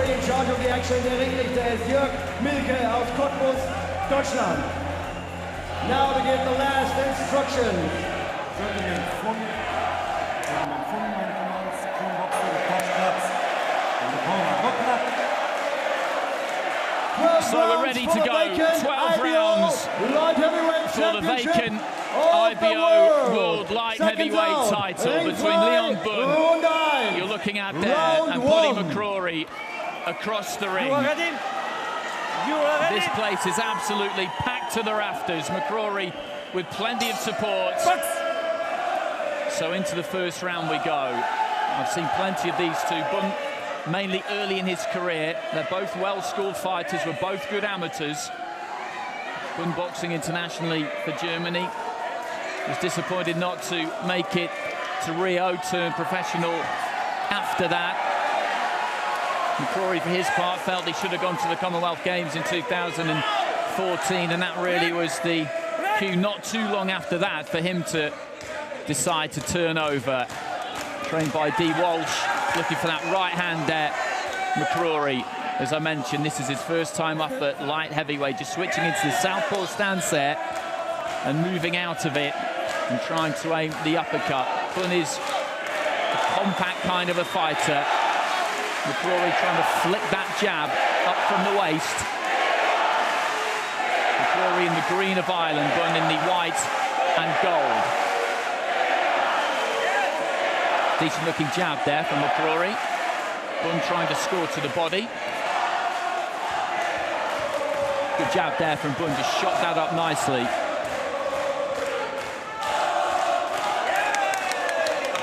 in charge of the action, der Ringrichter ist Jörg Milke aus Cottbus, Deutschland. Now to give the last instructions. So we're ready to go. 12 rounds for the vacant IBO World Light Heavyweight title between Leon Bunn, you're looking at there, and Bunny McCrory across the ring. This place is absolutely packed to the rafters. McCrory with plenty of support. So into the first round we go. I've seen plenty of these two. Bunn, mainly early in his career. They're both well-schooled fighters. We're both good amateurs. Bunn boxing internationally for Germany. Was disappointed not to make it to Rio, turned professional after that. McCrory, for his part, felt he should have gone to the Commonwealth Games in 2014, and that really was the cue not too long after that for him to decide to turn over. Trained by D. Walsh, looking for that right hand there. McCrory, as I mentioned, this is his first time up at light heavyweight, just switching into the southpaw stance there and moving out of it and trying to aim the uppercut. Bunn is a compact kind of a fighter. McCrory trying to flick that jab up from the waist. McCrory in the green of Ireland, Bunn in the white and gold. Decent looking jab there from McCrory. Bunn trying to score to the body. Good jab there from Bunn, just shot that up nicely.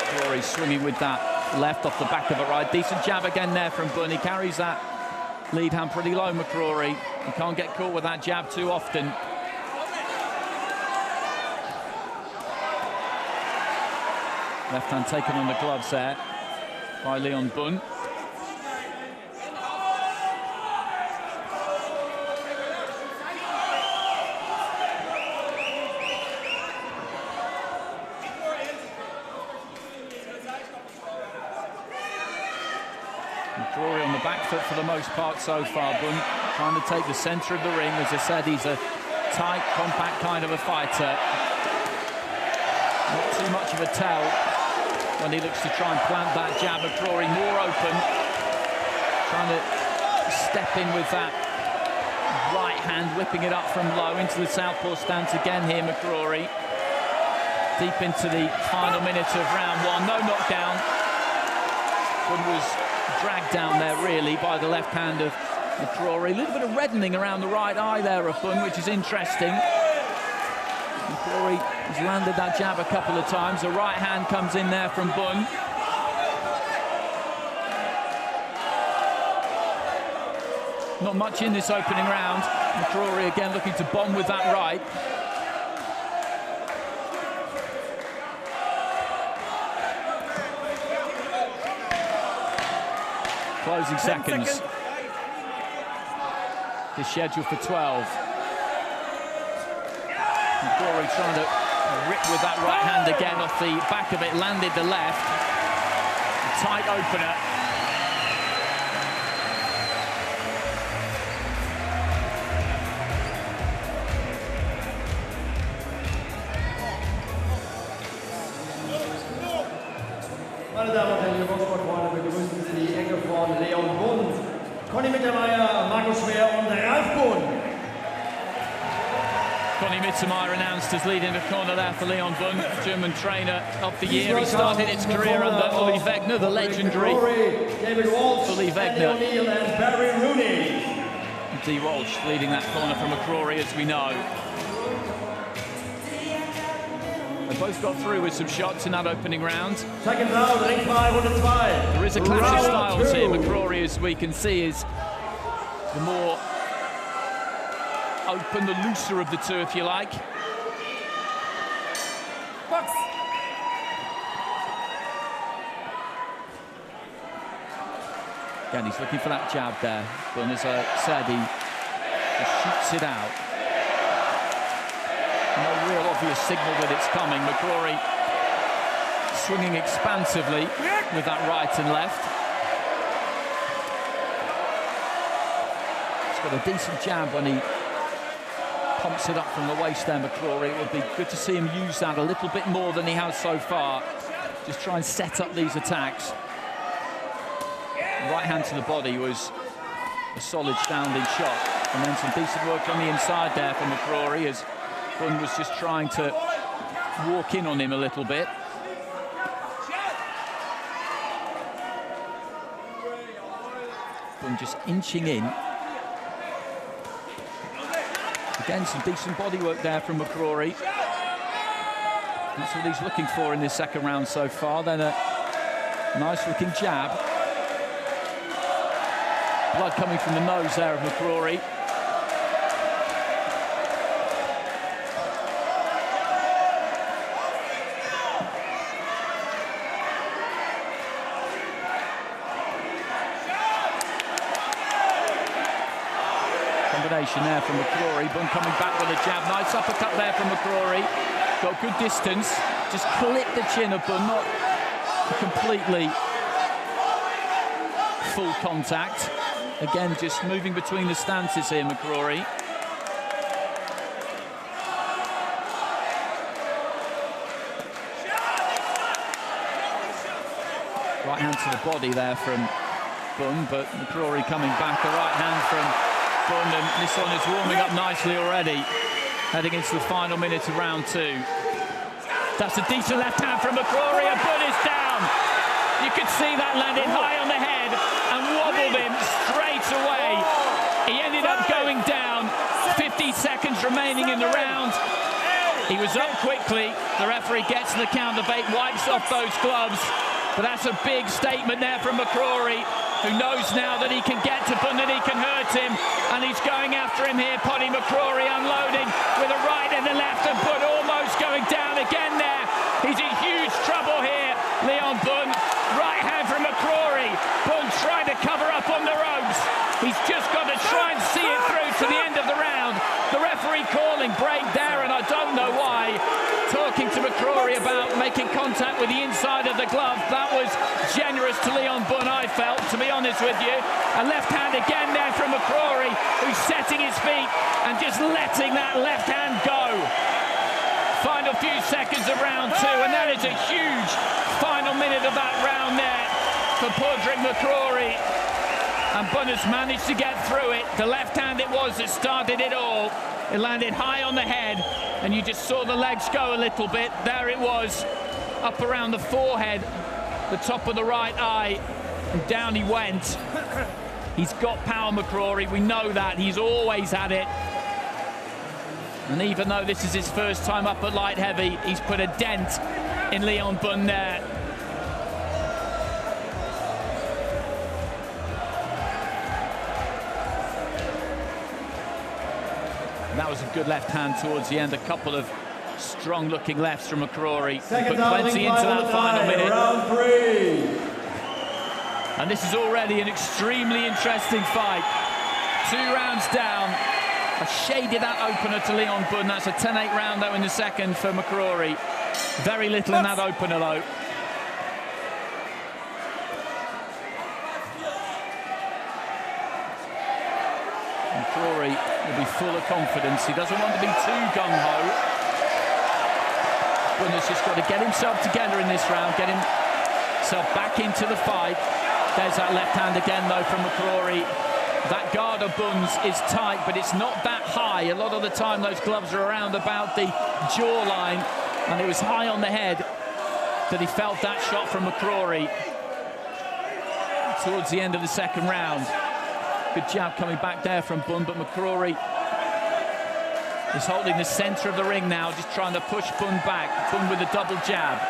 McCrory swinging with that left off the back of a right. Decent jab again there from Bunn. He carries that lead hand pretty low, McCrory. He can't get caught with that jab too often. Left hand taken on the gloves there by Leon Bunn. McCrory on the back foot for the most part so far. Bunn trying to take the centre of the ring. As I said, he's a tight, compact kind of a fighter. Not too much of a tell when he looks to try and plant that jab. McCrory more open, trying to step in with that right hand, whipping it up from low into the southpaw stance again here. McCrory deep into the final minute of round one. No knockdown. Bunn was dragged down there really by the left hand of McCrory. A little bit of reddening around the right eye there of Bunn, which is interesting. McCrory has landed that jab a couple of times. The right hand comes in there from Bunn. Not much in this opening round. McCrory again looking to bomb with that right. Closing seconds. He's scheduled for 12. McCrory trying to rip with that right hand again off the back of it, landed the left. A tight opener. Meine Damen und Herren, liebe Boxsportfreunde, begrüßen Sie die Ecke von Leon Bunn, Conny Mittermeier, Markus Schwer und Ralf Bunn. Conny Mittermeier announced as leading the corner there for Leon Bunn, German trainer of the year. He started his career under Uli Wegner, the legendary Uli Wegner. And Barry Rooney. D. Walsh leading that corner from McCrory, as we know. They both got through with some shots in that opening round. Second round, Ring 502. There is a clash of styles here. McCrory, as we can see, is the more open, the looser of the two, if you like. Box. Again, he's looking for that jab there. But as I said, he shoots it out. No real obvious signal that it's coming. McCrory swinging expansively with that right and left. got a decent jab when he pumps it up from the waist there, McCrory. It would be good to see him use that a little bit more than he has so far. Just try and set up these attacks. Right hand to the body was a solid sounding shot. And then some decent work on the inside there from McCrory as Bunn was just trying to walk in on him a little bit. Bunn just inching in. Again, some decent bodywork there from McCrory. That's what he's looking for in this second round so far. Then a nice-looking jab. Blood coming from the nose there of McCrory. Combination there from McCrory. Bunn coming back with a jab. Nice uppercut there from McCrory. Got good distance. Just clipped the chin of Bunn, not completely full contact. Again, just moving between the stances here, McCrory. Right hand to the body there from Bunn, but McCrory coming back. A right hand from Bunn, and this one is warming up nicely already, heading into the final minute of round two. That's a decent left hand from McCrory, and Bunn is down. You could see that landing high on the head and wobbled him straight away. He ended up going down. 50 seconds remaining in the round. He was up quickly. The referee gets the counterbait, wipes off those gloves. But that's a big statement there from McCrory, who knows now that he can get to Bunn, that he can hurt him. And he's going after him here. Paddy McCrory unloading with a right and a left, and Bunn almost going down again there. He's in huge trouble here, Leon Bunn. Right hand from McCrory. Bunn trying to cover up on the ropes. He's just got to try and see it through to the end of the round. The referee calling break there, and I don't know why. Talking to McCrory about making contact with the inside of the glove. That was generous to Leon Bunn, I felt, to be honest with you. A left hand again there from McCrory, who's setting his feet and just letting that left hand go. Final few seconds of round two, and that is a huge final minute of that round there for Padraig McCrory. And Bunn has managed to get through it. The left hand it was that started it all. It landed high on the head, and you just saw the legs go a little bit. There it was, up around the forehead, the top of the right eye, and down he went. He's got power, McCrory. We know that. He's always had it. And even though this is his first time up at light heavy, he's put a dent in Leon Bunn there. That was a good left hand towards the end. A couple of strong-looking lefts from McCrory. Put plenty into that final minute. Round three. And this is already an extremely interesting fight. 2 rounds down. I shaded that opener to Leon Bunn. That's a 10-8 round, though, in the second for McCrory. Very little in that opener, though. McCrory will be full of confidence. He doesn't want to be too gung-ho. Bunn has just got to get himself together in this round, get himself back into the fight. There's that left hand again, though, from McCrory. That guard of Bunn's is tight, but it's not that high. A lot of the time, those gloves are around about the jawline, and it was high on the head that he felt that shot from McCrory towards the end of the second round. Good jab coming back there from Bunn, but McCrory is holding the centre of the ring now, just trying to push Bunn back. Bunn with a double jab.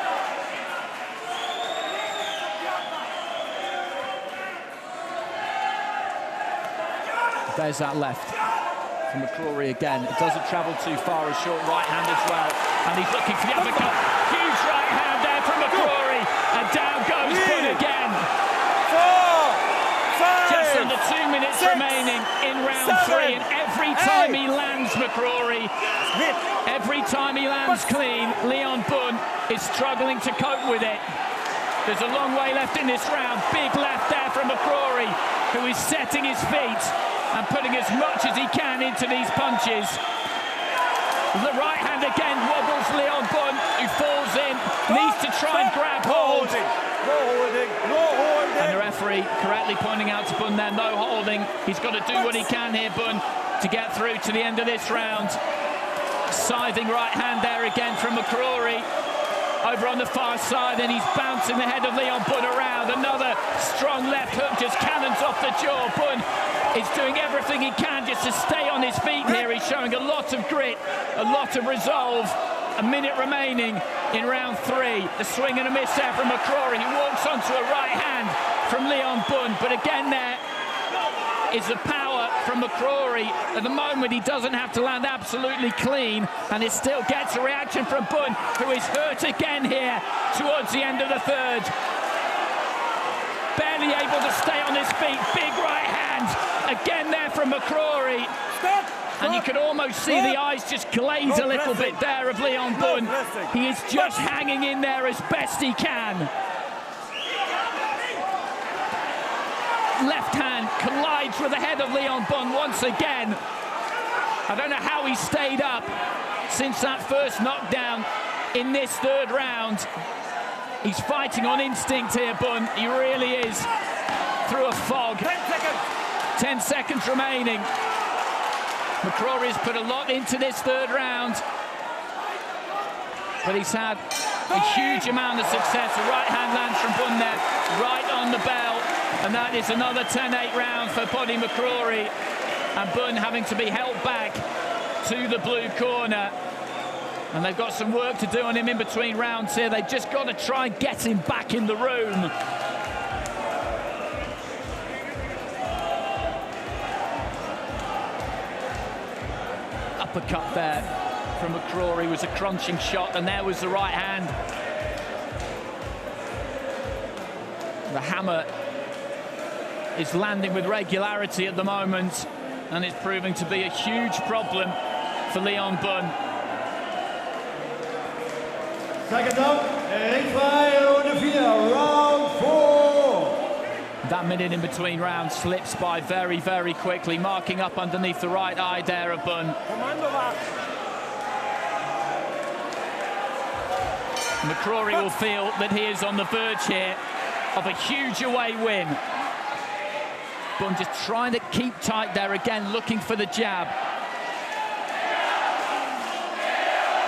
There's that left from McCrory again. It doesn't travel too far, a short right hand as well. And he's looking for the uppercut. Huge right hand there from McCrory. And down goes Bunn again. 4, 5, Just under 2 minutes 6, remaining in round 3. And every time he lands McCrory, every time he lands clean, Leon Bunn is struggling to cope with it. There's a long way left in this round. Big left there from McCrory, who is setting his feet. and putting as much as he can into these punches. The right hand again wobbles Leon Bunn, who falls in, needs to try and grab hold. No holding. And the referee correctly pointing out to Bunn there, no holding. He's got to do what he can here, Bunn, to get through to the end of this round. Scything right hand there again from McCrory. Over on the far side, and he's bouncing the head of Leon Bunn around. Another strong left hook just cannons off the jaw. Bunn is doing everything he can just to stay on his feet here. He's showing a lot of grit, a lot of resolve. A minute remaining in round 3. The swing and a miss there from McCrory, who walks onto a right hand from Leon Bunn. But again there is the power from McCrory. At the moment, he doesn't have to land absolutely clean, and it still gets a reaction from Bunn, who is hurt again here towards the end of the third. Barely able to stay on his feet. Big right hand again there from McCrory. Stop. And you can almost see the eyes just glaze a little bit there of Leon Bunn. He is just hanging in there as best he can. Left hand collides with the head of Leon Bunn once again. I don't know how he stayed up since that first knockdown in this third round. He's fighting on instinct here, Bunn. He really is. Through a fog. 10 seconds. 10 seconds remaining. McCrory has put a lot into this third round, but he's had a huge amount of success. The right hand lands from Bunn there, right on the bell, and that is another 10-8 round for Paddy McCrory, and Bunn having to be held back to the blue corner. And they've got some work to do on him in between rounds here. They've just got to try and get him back in the room. Uppercut there from McCrory was a crunching shot, and there was the right hand. The hammer is landing with regularity at the moment, and it's proving to be a huge problem for Leon Bunn. Second down, Ring 4, round 4. That minute in between rounds slips by very, very quickly, marking up underneath the right eye there of Bunn. McCrory will feel that he is on the verge here of a huge away win. Bunn just trying to keep tight there again, looking for the jab.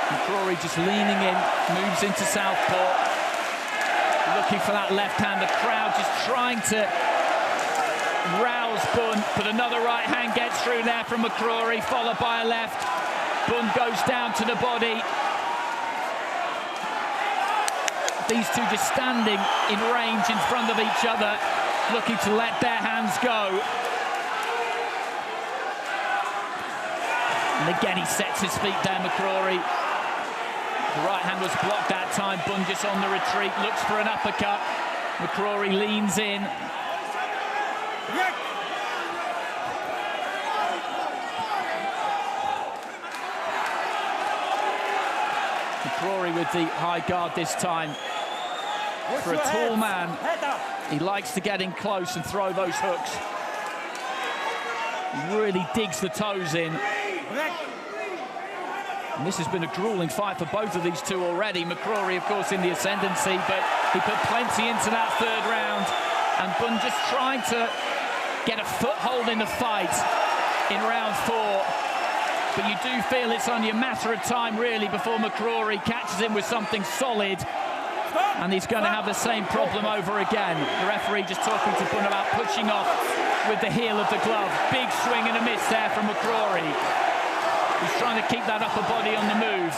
McCrory just leaning in, moves into southpaw. Looking for that left hand, the crowd just trying to rouse Bunn, but another right hand gets through there from McCrory, followed by a left. Bunn goes down to the body. These two just standing in range in front of each other, looking to let their hands go. And again, he sets his feet there, McCrory. The right hand was blocked that time. Bunn just on the retreat, looks for an uppercut. McCrory leans in. McCrory with the high guard this time. For a tall man, he likes to get in close and throw those hooks. He really digs the toes in. And this has been a grueling fight for both of these two already. McCrory, of course, in the ascendancy, but he put plenty into that third round. And Bunn just trying to get a foothold in the fight in round 4. But you do feel it's only a matter of time, really, before McCrory catches him with something solid. And he's going to have the same problem over again. The referee just talking to Bunn about pushing off with the heel of the glove. Big swing and a miss there from McCrory. He's trying to keep that upper body on the move.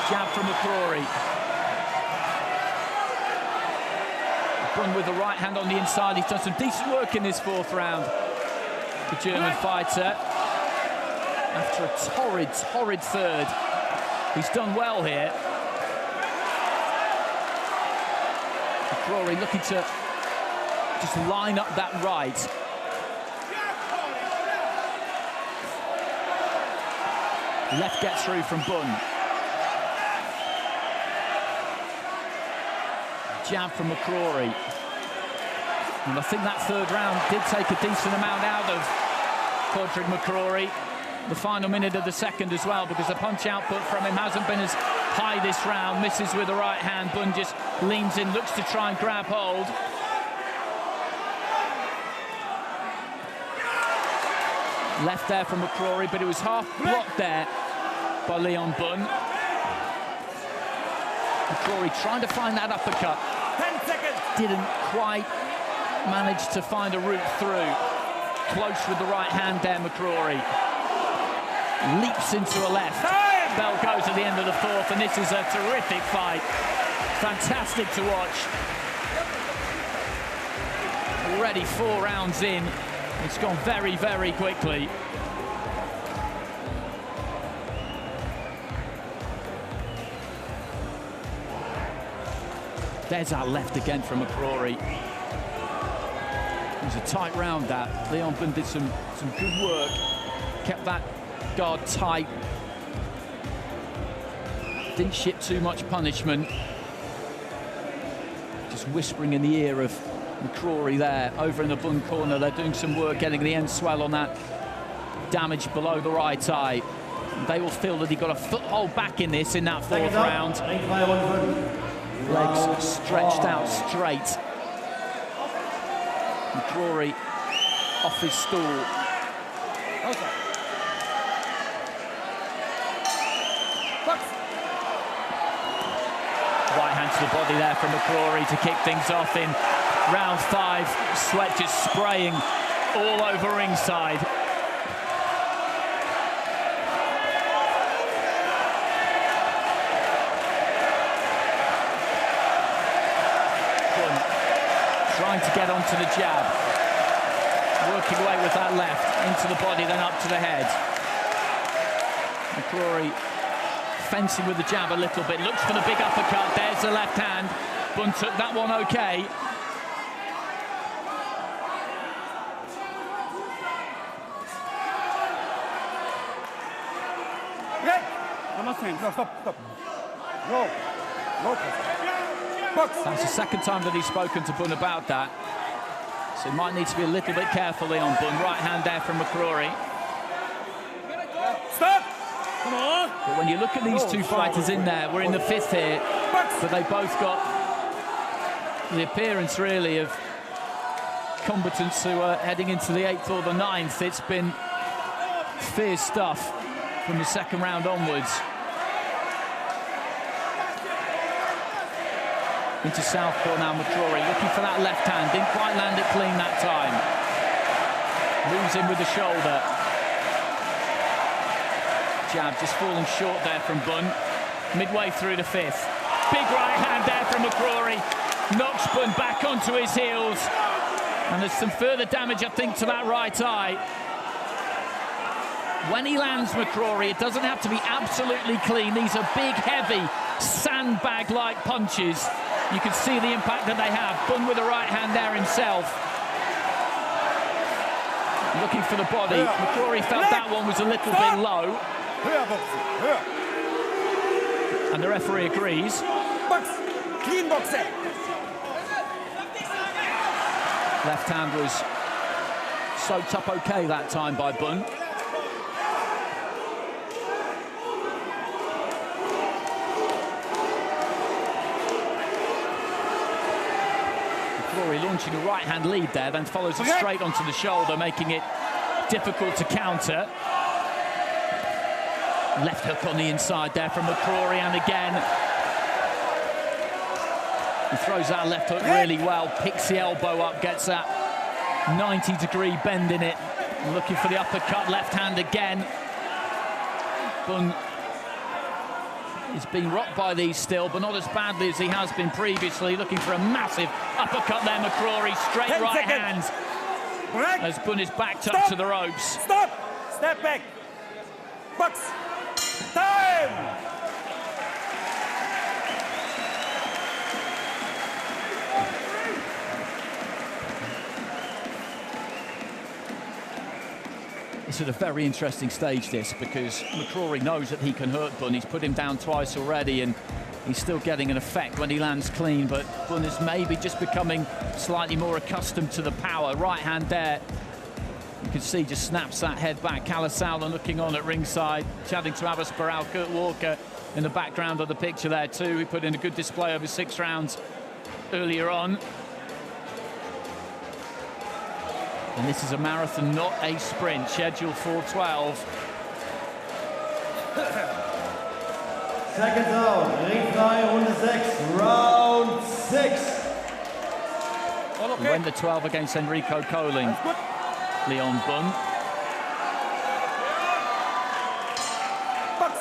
Jab from McCrory. Bunn with the right hand on the inside. He's done some decent work in this 4th round. The German fighter, after a torrid third, he's done well here. McCrory looking to just line up that right. Left gets through from Bunn. Jab from McCrory. And I think that third round did take a decent amount out of Padraig McCrory. The final minute of the second as well, because the punch output from him hasn't been as high this round. Misses with the right hand. Bunn just leans in, looks to try and grab hold. Left there from McCrory, but it was half blocked there by Leon Bunn. McCrory trying to find that uppercut. 10 seconds. Didn't quite manage to find a route through. Close with the right hand there, McCrory. Leaps into a left. Bell goes at the end of the fourth, and this is a terrific fight. Fantastic to watch. Already 4 rounds in. It's gone very, very quickly. There's that left again from McCrory. It was a tight round, that. Leon Bunn did some good work. Kept that guard tight. Didn't ship too much punishment. Just whispering in the ear of McCrory there. Over in the Bunn corner, they're doing some work getting the end swell on that damage below the right eye. They will feel that he got a foothold back in this in that fourth round. Legs stretched out straight. McCrory off his stool. Right hand to the body there from McCrory to kick things off in round 5. Sweat just spraying all over ringside. Trying to get onto the jab. Working away with that left, into the body, then up to the head. McCrory fencing with the jab a little bit, looks for the big uppercut, there's the left hand. Bunn took that one okay. No, stop. No. That's the second time that he's spoken to Bunn about that. So he might need to be a little bit careful on Bunn. Right hand there from McCrory. Stop! Come on! But when you look at these two fighters in there, we're in the 5th here, but they both got the appearance, really, of combatants who are heading into the 8th or the 9th. It's been fierce stuff from the second round onwards. Into southpaw now, McCrory, looking for that left hand. Didn't quite land it clean that time. Moves in with the shoulder. Jab just falling short there from Bunn. Midway through the 5th. Big right hand there from McCrory. Knocks Bunn back onto his heels. And there's some further damage, I think, to that right eye. When he lands McCrory, it doesn't have to be absolutely clean. These are big, heavy, sandbag-like punches. You can see the impact that they have. Bunn with the right hand there himself. Looking for the body. McCrory felt that one was a little bit low. And the referee agrees. Clean boxer. Left hand was soaked up okay that time by Bunn. McCrory launching a right-hand lead there, then follows it straight onto the shoulder, making it difficult to counter. Left hook on the inside there from McCrory, and again he throws that left hook really well, picks the elbow up, gets that 90-degree bend in it, looking for the uppercut. Left hand again. Bunn is being rocked by these still, but not as badly as he has been previously. Looking for a massive uppercut there, McCrory. Straight right hand as Bunn is backed up to the ropes. Stop! Step back. Box. Time! It's at a very interesting stage, this, because McCrory knows that he can hurt Bunn. He's put him down twice already, and He's still getting an effect when he lands clean, but Bunn is maybe just becoming slightly more accustomed to the power. Right hand there. You can see just snaps that head back. Calisauer looking on at ringside, chatting to Abbas Barral. Kurt Walker in the background of the picture there too. He put in a good display over 6 rounds earlier on. And this is a marathon, not a sprint, scheduled for 12. Second down, ringfrei, Runde 6, round 6. All okay. He went the 12 against Enrico Colling. Leon Bunn. Box.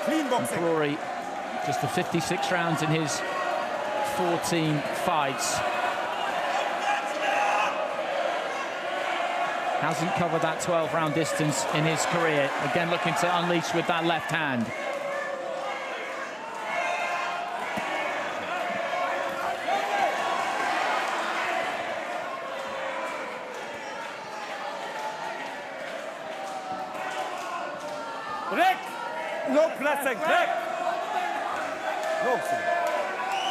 Clean boxing. McCrory, just the 56 rounds in his 14 fights. Hasn't covered that 12-round distance in his career. Again, looking to unleash with that left hand. Break. No pressing. Break. No.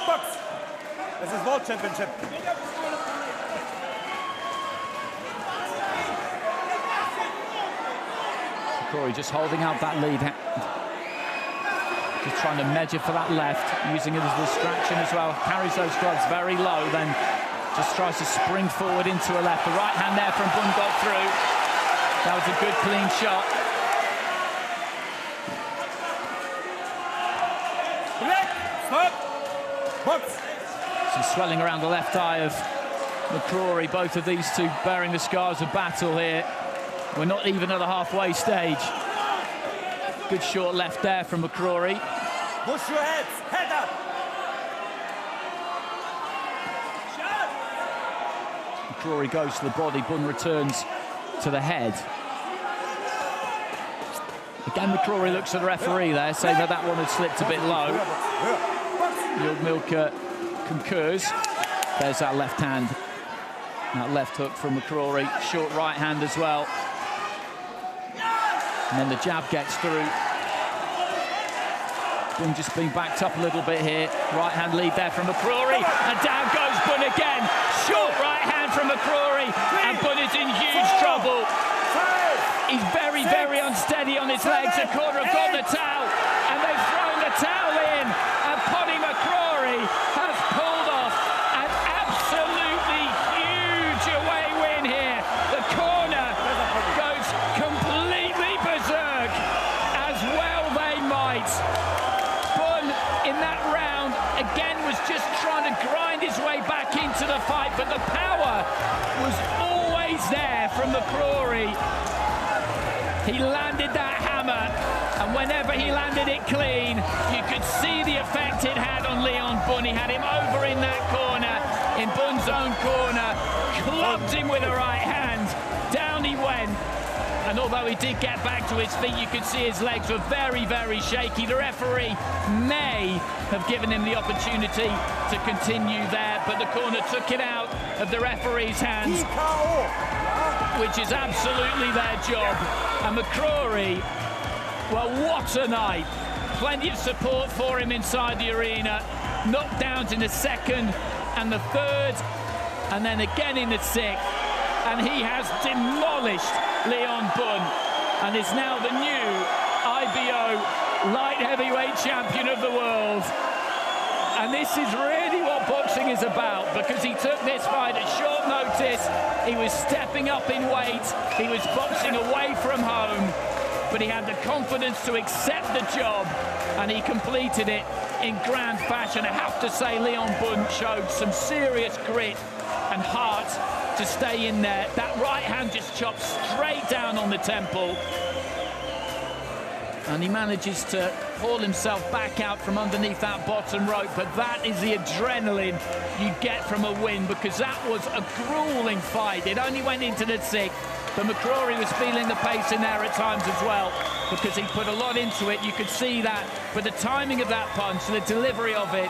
Box. This is World Championship. McCrory just holding out that lead. Just trying to measure for that left, using it as a distraction as well. Carries those gloves very low, then just tries to spring forward into a left. The right hand there from Bunn got through. That was a good, clean shot. Stop. Box. Some swelling around the left eye of McCrory. Both of these two bearing the scars of battle here. We're not even at the halfway stage. Good short left there from McCrory. Push your heads. Head up. McCrory goes to the body. Bunn returns to the head. Again, McCrory looks at the referee there, saying that that one had slipped a bit low. Jörg Milker concurs. There's that left hand. That left hook from McCrory. Short right hand as well. And then the jab gets through. Bunn just being backed up a little bit here. Right hand lead there from McCrory. And down goes Bunn again. Short right hand from McCrory. And Bunn is in huge trouble. He's very, very unsteady on his legs. The corner have got the towel. And they've thrown the towel in. And Paddy McCrory has pulled off an absolutely huge away win here. The corner goes completely berserk, as well they might. Bunn in that round again was just trying to grind his way back into the fight, but the power was always there from McCrory. He landed that hammer, and whenever he landed it clean, you could see the effect it had on Leon Bunn. He had him over in that corner, in Bunn's own corner, clubbed him with a right hand, down he went. And although he did get back to his feet, you could see his legs were very, very shaky. The referee may have given him the opportunity to continue there, but the corner took it out of the referee's hands, which is absolutely their job. And McCrory, well, what a night. Plenty of support for him inside the arena. Knockdowns in the second and the third, and then again in the sixth. And he has demolished Leon Bunn and is now the new IBO light heavyweight champion of the world. And this is really what boxing is about, because he took this fight at short notice. He was stepping up in weight. He was boxing away from home, but he had the confidence to accept the job, and he completed it in grand fashion. I have to say, Leon Bunn showed some serious grit and heart to stay in there. That right hand just chopped straight down on the temple, and he manages to haul himself back out from underneath that bottom rope. But that is the adrenaline you get from a win, because that was a grueling fight. It only went into the sixth, but McCrory was feeling the pace in there at times as well, because he put a lot into it. You could see that, but the timing of that punch, the delivery of it,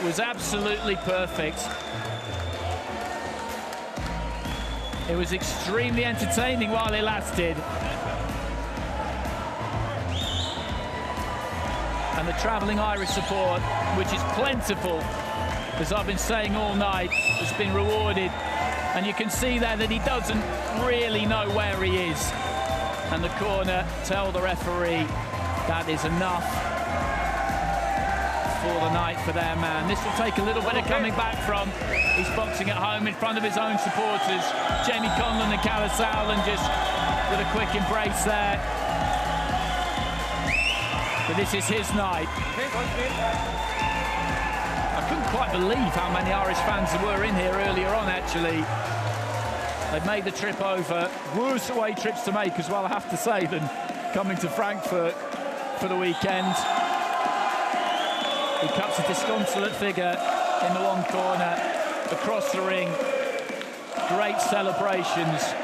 was absolutely perfect. It was extremely entertaining while it lasted. And the travelling Irish support, which is plentiful, as I've been saying all night, has been rewarded. And you can see there that he doesn't really know where he is. And the corner tell the referee that is enough for the night for their man. This will take a little bit of coming back from. He's boxing at home in front of his own supporters. Jamie Conlon and Calisowland just with a quick embrace there. But this is his night. I couldn't quite believe how many Irish fans there were in here earlier on, actually. They've made the trip over. Worse away trips to make as well, I have to say, than coming to Frankfurt for the weekend. He cuts a disconsolate figure in the one corner, across the ring. Great celebrations.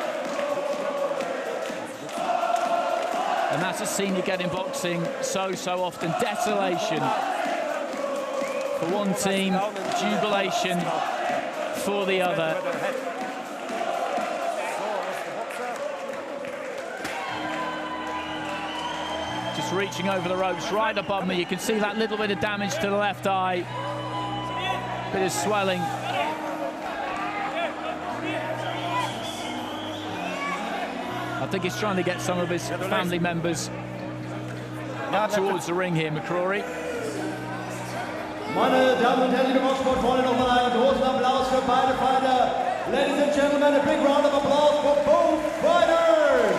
And that's a scene you get in boxing so often. Desolation for one team, jubilation for the other. Just reaching over the ropes right above me. You can see that little bit of damage to the left eye. Bit of swelling. I think he's trying to get some of his family members up towards the ring here, McCrory. Meine Damen und Herren, liebe Boxsportfreunde, nochmal einen großen Applaus für beide Fighter. Ladies and gentlemen, a big round of applause for both fighters.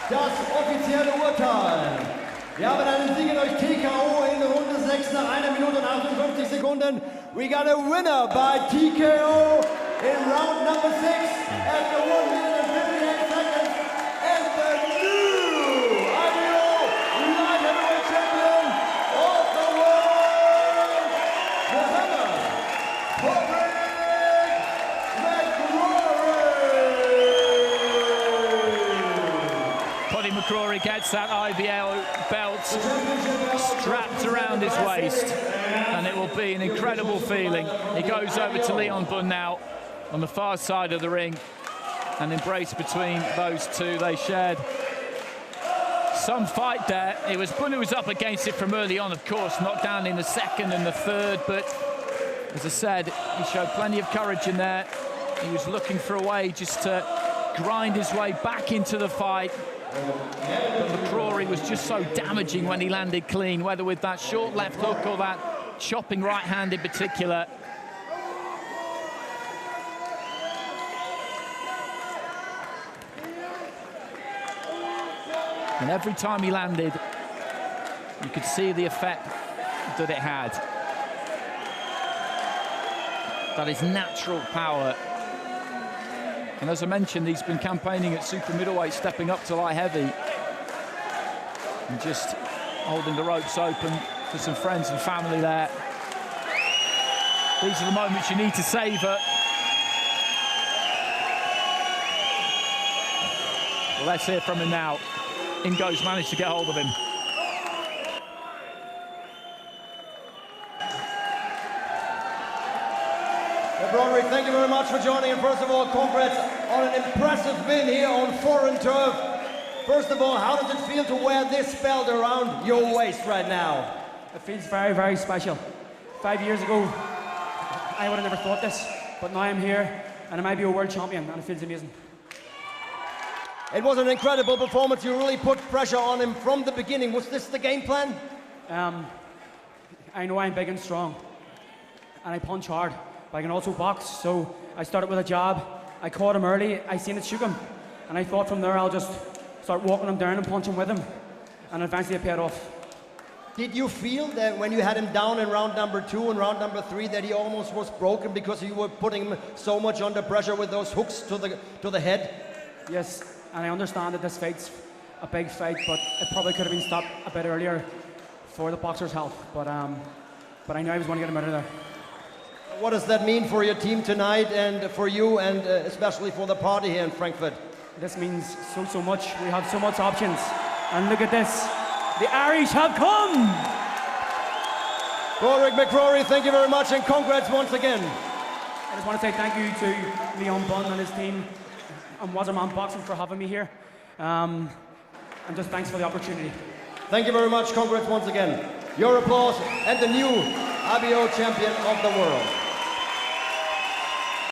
Das offizielle Urteil. Wir haben einen Sieger durch TKO in Runde 6 nach 1 Minute und 58 Sekunden. We got a winner by TKO in round number 6 after 1 minute and 58 seconds. And the new IBO light heavyweight champion of the world, Padraig McCrory. McCrory gets that IBO belt strapped around his waist, and it will be an incredible feeling. He goes over to Leon Bunn now on the far side of the ring. An embrace between those two. They shared some fight there. It was Bunn who was up against it from early on, of course, knocked down in the second and the third, but as I said, he showed plenty of courage in there. He was looking for a way just to grind his way back into the fight. But McCrory was just so damaging when he landed clean, whether with that short left hook or that chopping right hand in particular. And every time he landed, you could see the effect that it had. That is natural power. And as I mentioned, he's been campaigning at super middleweight, stepping up to light heavy. And just holding the ropes open for some friends and family there. These are the moments you need to savour. Well, let's hear from him now. Ingo's managed to get hold of him. Padraig, thank you very much for joining, and first of all, congrats on an impressive win here on foreign turf. First of all, how does it feel to wear this belt around your waist right now? It feels very, very special. 5 years ago, I would have never thought this, but now I'm here, and I might be a world champion, and it feels amazing. It was an incredible performance. You really put pressure on him from the beginning. Was this the game plan? I know I'm big and strong, and I punch hard, but I can also box. So I started with a jab. I caught him early. I seen it shook him, and I thought from there I'll just start walking him down and punching with him, and eventually it paid off. Did you feel that when you had him down in round number 2 and round number 3 that he almost was broken because you were putting him so much under pressure with those hooks to the head? Yes, and I understand that this fight's a big fight, but it probably could have been stopped a bit earlier for the boxer's health. But I knew I was going to get him out of there. What does that mean for your team tonight and for you and especially for the party here in Frankfurt? This means so much. We have so much options. And look at this. The Irish have come! Padraig McCrory, thank you very much and congrats once again. I just want to say thank you to Leon Bunn and his team. and Wazerman Boxing for having me here. And just thanks for the opportunity. Thank you very much. Congrats once again. Your applause and the new IBO champion of the world.